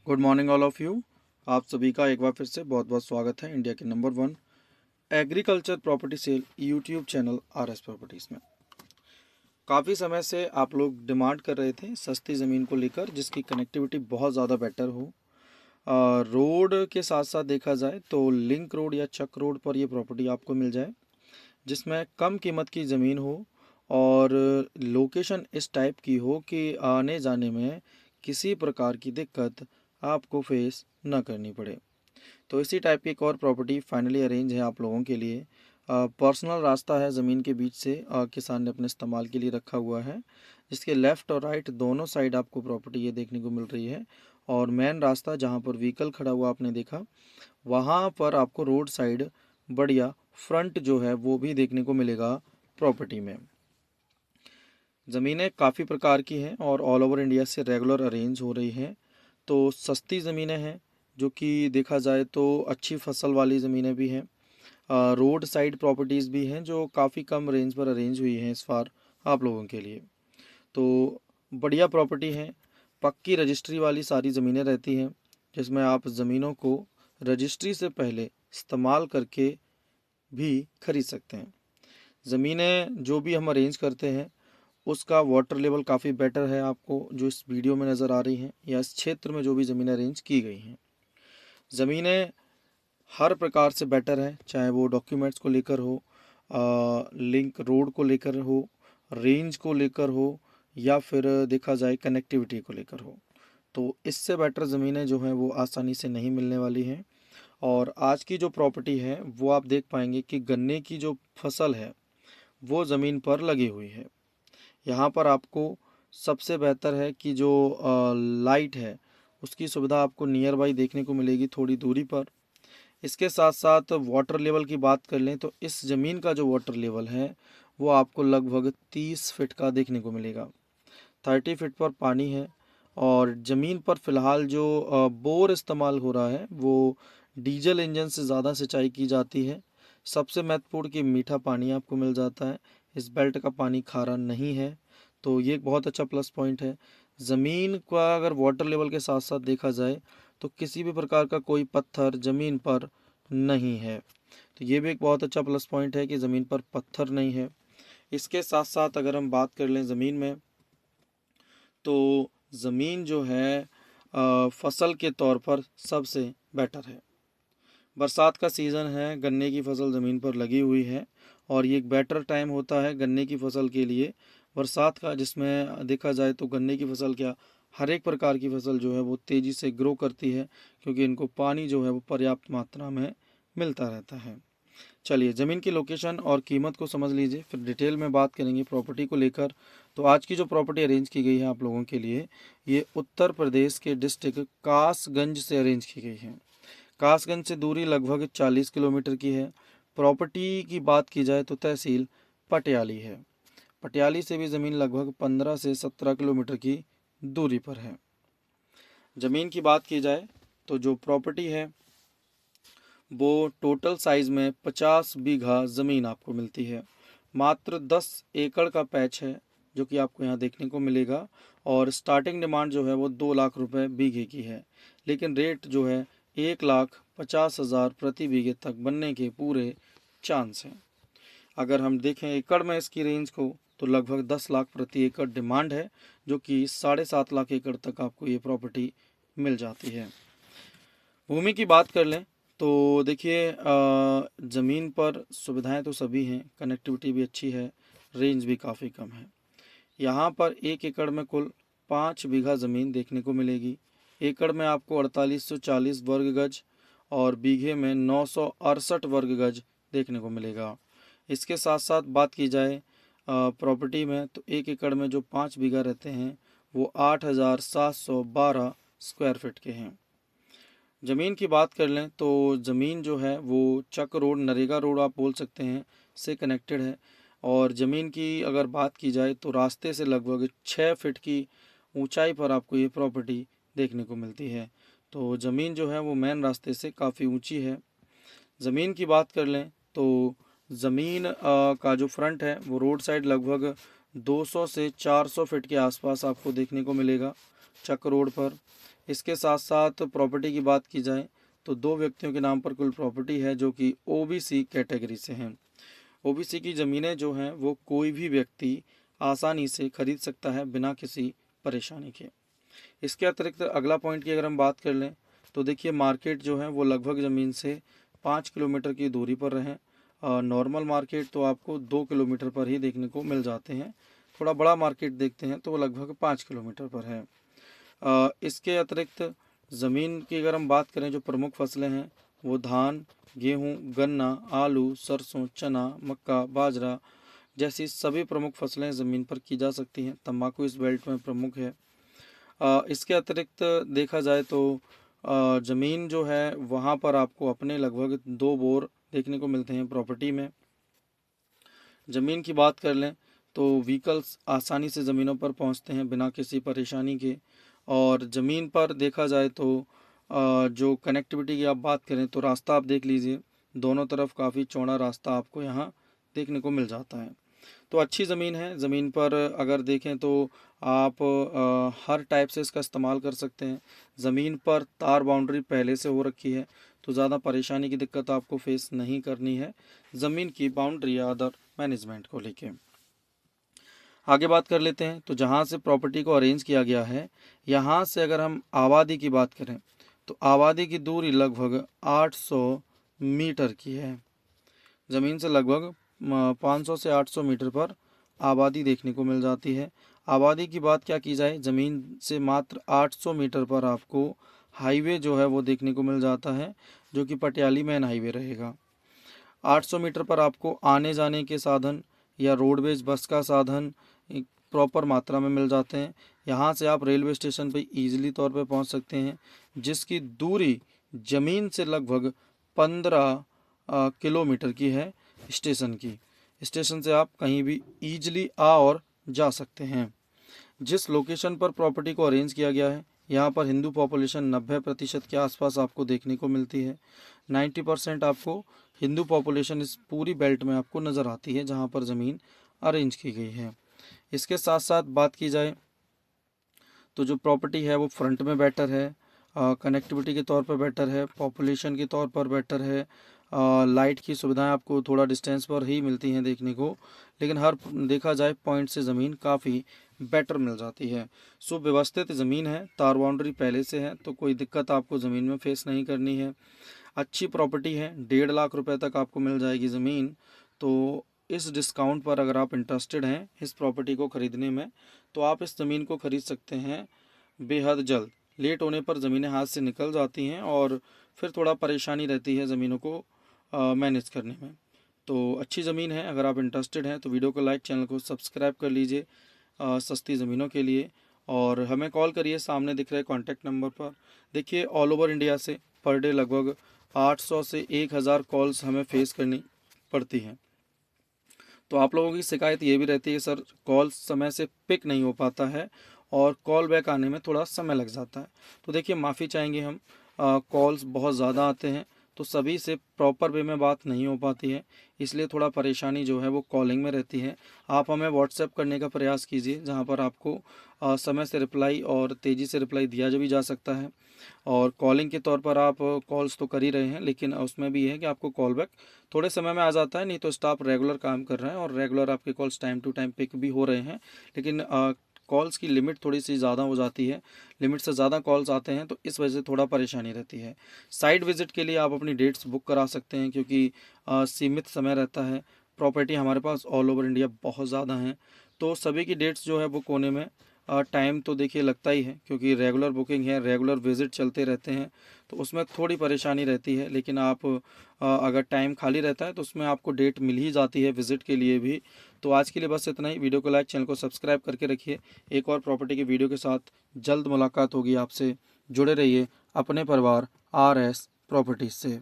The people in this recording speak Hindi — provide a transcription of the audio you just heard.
Good morning all of you. आप सभी का एक बार फिर से बहुत बहुत स्वागत है इंडिया के number 1 agriculture property sale YouTube channel RS properties में। काफ़ी समय से आप लोग डिमांड कर रहे थे सस्ती ज़मीन को लेकर जिसकी कनेक्टिविटी बहुत ज़्यादा बेटर हो। रोड के साथ साथ देखा जाए तो लिंक रोड या चक रोड पर ये प्रॉपर्टी आपको मिल जाए, जिसमें कम कीमत की ज़मीन हो और लोकेशन इस टाइप की हो कि आने जाने में किसी प्रकार की दिक्कत आपको फेस न करनी पड़े। तो इसी टाइप की एक और प्रॉपर्टी फाइनली अरेंज है आप लोगों के लिए। पर्सनल रास्ता है ज़मीन के बीच से, किसान ने अपने इस्तेमाल के लिए रखा हुआ है, जिसके लेफ़्ट और राइट दोनों साइड आपको प्रॉपर्टी ये देखने को मिल रही है। और मेन रास्ता जहाँ पर व्हीकल खड़ा हुआ आपने देखा, वहाँ पर आपको रोड साइड बढ़िया फ्रंट जो है वो भी देखने को मिलेगा प्रॉपर्टी में। ज़मीनें काफ़ी प्रकार की हैं और ऑल ओवर इंडिया से रेगुलर अरेंज हो रही हैं। तो सस्ती ज़मीनें हैं जो कि देखा जाए तो अच्छी फसल वाली ज़मीनें भी हैं। रोड साइड प्रॉपर्टीज़ भी हैं जो काफ़ी कम रेंज पर अरेंज हुई हैं इस बार आप लोगों के लिए। तो बढ़िया प्रॉपर्टी है, पक्की रजिस्ट्री वाली सारी ज़मीनें रहती हैं, जिसमें आप ज़मीनों को रजिस्ट्री से पहले इस्तेमाल करके भी खरीद सकते हैं। ज़मीनें जो भी हम अरेंज करते हैं उसका वाटर लेवल काफ़ी बेटर है, आपको जो इस वीडियो में नज़र आ रही हैं या इस क्षेत्र में जो भी ज़मीनें अरेंज की गई हैं। ज़मीनें हर प्रकार से बेटर है, चाहे वो डॉक्यूमेंट्स को लेकर हो, लिंक रोड को लेकर हो, रेंज को लेकर हो, या फिर देखा जाए कनेक्टिविटी को लेकर हो। तो इससे बेटर ज़मीनें जो हैं वो आसानी से नहीं मिलने वाली हैं। और आज की जो प्रॉपर्टी है वो आप देख पाएंगे कि गन्ने की जो फसल है वो ज़मीन पर लगी हुई है। यहाँ पर आपको सबसे बेहतर है कि जो लाइट है उसकी सुविधा आपको नियर बाई देखने को मिलेगी थोड़ी दूरी पर। इसके साथ साथ वाटर लेवल की बात कर लें तो इस ज़मीन का जो वाटर लेवल है वो आपको लगभग 30 फीट का देखने को मिलेगा। 30 फीट पर पानी है और ज़मीन पर फ़िलहाल जो बोर इस्तेमाल हो रहा है वो डीजल इंजन से ज़्यादा सिंचाई की जाती है। सबसे महत्वपूर्ण कि मीठा पानी आपको मिल जाता है, इस बेल्ट का पानी खारा नहीं है, तो ये एक बहुत अच्छा प्लस पॉइंट है। ज़मीन का अगर वाटर लेवल के साथ साथ देखा जाए तो किसी भी प्रकार का कोई पत्थर ज़मीन पर नहीं है, तो ये भी एक बहुत अच्छा प्लस पॉइंट है कि ज़मीन पर पत्थर नहीं है। इसके साथ साथ अगर हम बात कर लें ज़मीन में, तो ज़मीन जो है फसल के तौर पर सबसे बेटर है। बरसात का सीज़न है, गन्ने की फसल ज़मीन पर लगी हुई है और ये एक बेटर टाइम होता है गन्ने की फसल के लिए, बरसात का, जिसमें देखा जाए तो गन्ने की फसल क्या, हर एक प्रकार की फसल जो है वो तेज़ी से ग्रो करती है, क्योंकि इनको पानी जो है वो पर्याप्त मात्रा में मिलता रहता है। चलिए ज़मीन की लोकेशन और कीमत को समझ लीजिए, फिर डिटेल में बात करेंगे प्रॉपर्टी को लेकर। तो आज की जो प्रॉपर्टी अरेंज की गई है आप लोगों के लिए, ये उत्तर प्रदेश के डिस्ट्रिक्ट कासगंज से अरेंज की गई है। कासगंज से दूरी लगभग 40 किलोमीटर की है। प्रॉपर्टी की बात की जाए तो तहसील पटियाली है। पटियाली से भी ज़मीन लगभग 15 से 17 किलोमीटर की दूरी पर है। ज़मीन की बात की जाए तो जो प्रॉपर्टी है वो टोटल साइज़ में 50 बीघा ज़मीन आपको मिलती है। मात्र 10 एकड़ का पैच है जो कि आपको यहाँ देखने को मिलेगा, और स्टार्टिंग डिमांड जो है वो 2 लाख रुपए बीघे की है, लेकिन रेट जो है 1,50,000 प्रति बीघे तक बनने के पूरे चांस हैं। अगर हम देखें एकड़ में इसकी रेंज को तो लगभग 10 लाख प्रति एकड़ डिमांड है, जो कि 7.5 लाख एकड़ तक आपको ये प्रॉपर्टी मिल जाती है। भूमि की बात कर लें तो देखिए, ज़मीन पर सुविधाएं तो सभी हैं, कनेक्टिविटी भी अच्छी है, रेंज भी काफ़ी कम है। यहाँ पर 1 एकड़ में कुल 5 बीघा ज़मीन देखने को मिलेगी। एकड़ में आपको 4840 वर्ग गज और बीघे में 968 वर्ग गज देखने को मिलेगा। इसके साथ साथ बात की जाए प्रॉपर्टी में, तो 1 एकड़ में जो 5 बीघा रहते हैं वो 8712 स्क्वायर फीट के हैं। ज़मीन की बात कर लें तो ज़मीन जो है वो चक रोड, नरेगा रोड आप बोल सकते हैं, से कनेक्टेड है। और ज़मीन की अगर बात की जाए तो रास्ते से लगभग 6 फीट की ऊंचाई पर आपको ये प्रॉपर्टी देखने को मिलती है। तो ज़मीन जो है वो मेन रास्ते से काफ़ी ऊंची है। ज़मीन की बात कर लें तो ज़मीन का जो फ्रंट है वो रोड साइड लगभग 200 से 400 फीट के आसपास आपको देखने को मिलेगा चक रोड पर। इसके साथ साथ प्रॉपर्टी की बात की जाए तो 2 व्यक्तियों के नाम पर कुल प्रॉपर्टी है जो कि ओबीसी कैटेगरी से हैं। ओबीसी की ज़मीनें जो हैं वो कोई भी व्यक्ति आसानी से खरीद सकता है बिना किसी परेशानी के। इसके अतिरिक्त अगला पॉइंट की अगर हम बात कर लें तो देखिए मार्केट जो है वो लगभग ज़मीन से 5 किलोमीटर की दूरी पर रहें। नॉर्मल मार्केट तो आपको 2 किलोमीटर पर ही देखने को मिल जाते हैं। थोड़ा बड़ा मार्केट देखते हैं तो वो लगभग 5 किलोमीटर पर है। इसके अतिरिक्त ज़मीन की अगर हम बात करें जो प्रमुख फसलें हैं वो धान, गेहूँ, गन्ना, आलू, सरसों, चना, मक्का, बाजरा जैसी सभी प्रमुख फसलें ज़मीन पर की जा सकती हैं। तंबाकू इस बेल्ट में प्रमुख है। इसके अतिरिक्त देखा जाए तो ज़मीन जो है वहाँ पर आपको अपने लगभग 2 बोर देखने को मिलते हैं प्रॉपर्टी में। ज़मीन की बात कर लें तो व्हीकल्स आसानी से ज़मीनों पर पहुँचते हैं बिना किसी परेशानी के। और ज़मीन पर देखा जाए तो जो कनेक्टिविटी की आप बात करें तो रास्ता आप देख लीजिए, दोनों तरफ काफ़ी चौड़ा रास्ता आपको यहाँ देखने को मिल जाता है। तो अच्छी ज़मीन है। ज़मीन पर अगर देखें तो आप हर टाइप से इसका इस्तेमाल कर सकते हैं। ज़मीन पर तार बाउंड्री पहले से हो रखी है तो ज़्यादा परेशानी की दिक्कत आपको फेस नहीं करनी है ज़मीन की बाउंड्री या अदर मैनेजमेंट को लेके। आगे बात कर लेते हैं तो जहाँ से प्रॉपर्टी को अरेंज किया गया है यहाँ से अगर हम आबादी की बात करें तो आबादी की दूरी लगभग 800 मीटर की है। ज़मीन से लगभग 500 से 800 मीटर पर आबादी देखने को मिल जाती है। आबादी की बात क्या की जाए, ज़मीन से मात्र 800 मीटर पर आपको हाईवे जो है वो देखने को मिल जाता है जो कि पटियाली मेन हाईवे रहेगा। 800 मीटर पर आपको आने जाने के साधन या रोडवेज बस का साधन एक प्रॉपर मात्रा में मिल जाते हैं। यहाँ से आप रेलवे स्टेशन पर ईजिली तौर पे पहुँच सकते हैं जिसकी दूरी ज़मीन से लगभग 15 किलोमीटर की है। स्टेशन की स्टेशन से आप कहीं भी ईजिली आ और जा सकते हैं। जिस लोकेशन पर प्रॉपर्टी को अरेंज किया गया है यहाँ पर हिंदू पॉपुलेशन 90% के आसपास आपको देखने को मिलती है। 90% आपको हिंदू पॉपुलेशन इस पूरी बेल्ट में आपको नज़र आती है जहाँ पर ज़मीन अरेंज की गई है। इसके साथ साथ बात की जाए तो जो प्रॉपर्टी है वो फ्रंट में बेटर है, कनेक्टिविटी के तौर पर बेटर है, पॉपुलेशन के तौर पर बेटर है, लाइट की सुविधाएं आपको थोड़ा डिस्टेंस पर ही मिलती हैं देखने को, लेकिन हर देखा जाए पॉइंट से ज़मीन काफ़ी बेटर मिल जाती है। सुव्यवस्थित ज़मीन है, तार बाउंड्री पहले से है तो कोई दिक्कत आपको ज़मीन में फेस नहीं करनी है। अच्छी प्रॉपर्टी है, 1.5 लाख रुपए तक आपको मिल जाएगी ज़मीन। तो इस डिस्काउंट पर अगर आप इंटरेस्टेड हैं इस प्रॉपर्टी को ख़रीदने में तो आप इस ज़मीन को ख़रीद सकते हैं बेहद जल्द। लेट होने पर ज़मीनें हाथ से निकल जाती हैं और फिर थोड़ा परेशानी रहती है ज़मीनों को मैनेज करने में। तो अच्छी ज़मीन है, अगर आप इंटरेस्टेड हैं तो वीडियो को लाइक, चैनल को सब्सक्राइब कर लीजिए सस्ती ज़मीनों के लिए। और हमें कॉल करिए, सामने दिख रहे कॉन्टैक्ट नंबर पर। देखिए ऑल ओवर इंडिया से पर डे लगभग 800 से 1000 कॉल्स हमें फेस करनी पड़ती हैं। तो आप लोगों की शिकायत ये भी रहती है सर कॉल समय से पिक नहीं हो पाता है और कॉल बैक आने में थोड़ा समय लग जाता है। तो देखिए माफ़ी चाहेंगे हम, कॉल्स बहुत ज़्यादा आते हैं तो सभी से प्रॉपर वे में बात नहीं हो पाती है, इसलिए थोड़ा परेशानी जो है वो कॉलिंग में रहती है। आप हमें व्हाट्सएप करने का प्रयास कीजिए जहाँ पर आपको समय से रिप्लाई और तेज़ी से रिप्लाई दिया भी जा सकता है। और कॉलिंग के तौर पर आप कॉल्स तो कर ही रहे हैं लेकिन उसमें भी है कि आपको कॉल बैक थोड़े समय में आ जाता है, नहीं तो स्टाफ रेगुलर काम कर रहे हैं और रेगुलर आपके calls time to time pick भी हो रहे हैं। लेकिन कॉल्स की लिमिट थोड़ी सी ज़्यादा हो जाती है, लिमिट से ज़्यादा कॉल्स आते हैं तो इस वजह से थोड़ा परेशानी रहती है। साइट विज़िट के लिए आप अपनी डेट्स बुक करा सकते हैं क्योंकि सीमित समय रहता है। प्रॉपर्टी हमारे पास ऑल ओवर इंडिया बहुत ज़्यादा हैं तो सभी की डेट्स जो है बुक होने में टाइम तो देखिए लगता ही है क्योंकि रेगुलर बुकिंग है, रेगुलर विज़िट चलते रहते हैं तो उसमें थोड़ी परेशानी रहती है। लेकिन आप अगर टाइम खाली रहता है तो उसमें आपको डेट मिल ही जाती है विज़िट के लिए भी। तो आज के लिए बस इतना ही। वीडियो को लाइक, चैनल को सब्सक्राइब करके रखिए। एक और प्रॉपर्टी की वीडियो के साथ जल्द मुलाकात होगी आपसे। जुड़े रहिए अपने परिवार RS प्रॉपर्टीज से।